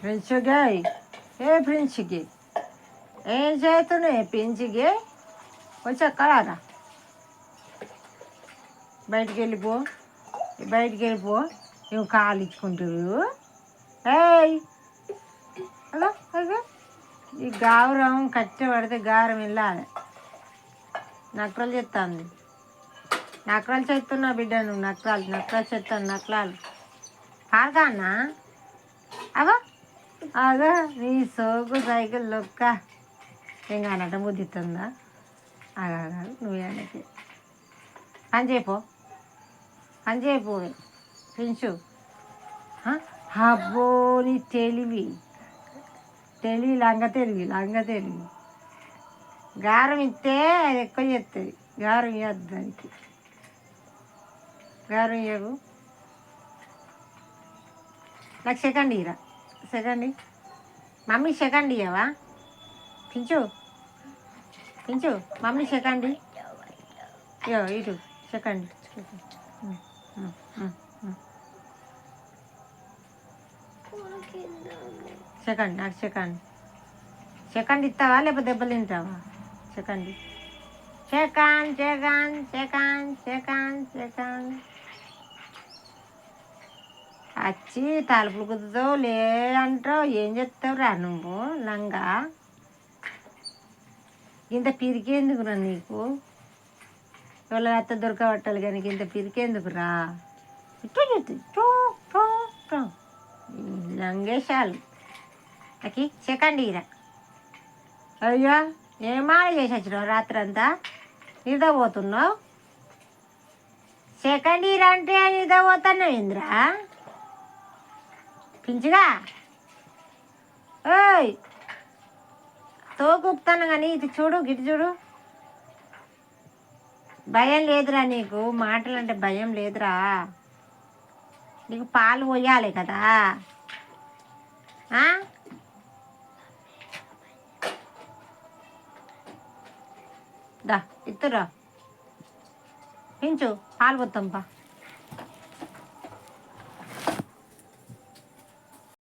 ప్రిన్సుగా ఏ ప్రిన్స్కి ఏం చేస్తున్నాయి పెంచికి వచ్చి అక్కడారా బయటికి వెళ్ళిపో నువ్వు కాలు ఇచ్చుకుంటారు ఏయ్ అదో అదో ఈ గావరం కట్టబడితే గారం వెళ్ళాలి నక్కలు చెప్తాంది నక్కలు చేస్తున్నా బిడ్డ నువ్వు నక్కలు చెప్తాను నక్కలాలు పాడతానా అగో అగో నీ సోకు సైకిల్ లొక్క ఏం కానట ముద్దిస్తుందా అగా నువ్వు అన్నకి పని చేయపో పెంచు అబ్బో నీ తెలివి లంగ తెలివి గారం ఇస్తే అది ఎక్కువ చేస్తుంది గారం ఇవ్వద్దు దానికి గారం ఇవ్వకు నాకు సెకండ్ ఇరా మమ్మీ సెకండ్ ఇవ్వవా పించు మమ్మీ సెకండ్ ఇటు సెకండ్ నాకు సెకండ్ ఇస్తావా లేకపోతే దెబ్బలు తింటావా సెకండ్ వచ్చి తలుపులు కుదుతావు లే అంటావు ఏం చెప్తావు రా నువ్వు లంగా ఇంత పిరికేందుకురా నీకు ఎవరి అత్త దొరకబట్టాలి కానీ ఇంత పిరికేందుకురా లంగేశాలు అకి సెకండ్ ఇరా అయ్యో ఏం మాల చేసి వచ్చినావు రాత్రి అంతా నిద్రపోతున్నావు సెకండ్ ఇయర్ అంటే నిద్రపోతున్నావు ఇంద్రా పించుగా ఓయ్ తోకుపుతాను కానీ ఇటు చూడు భయం లేదురా నీకు మాటలు అంటే భయం లేదురా నీకు పాలు పోయాలి కదా దా ఇస్తురా పించు పాలు పోతాంపా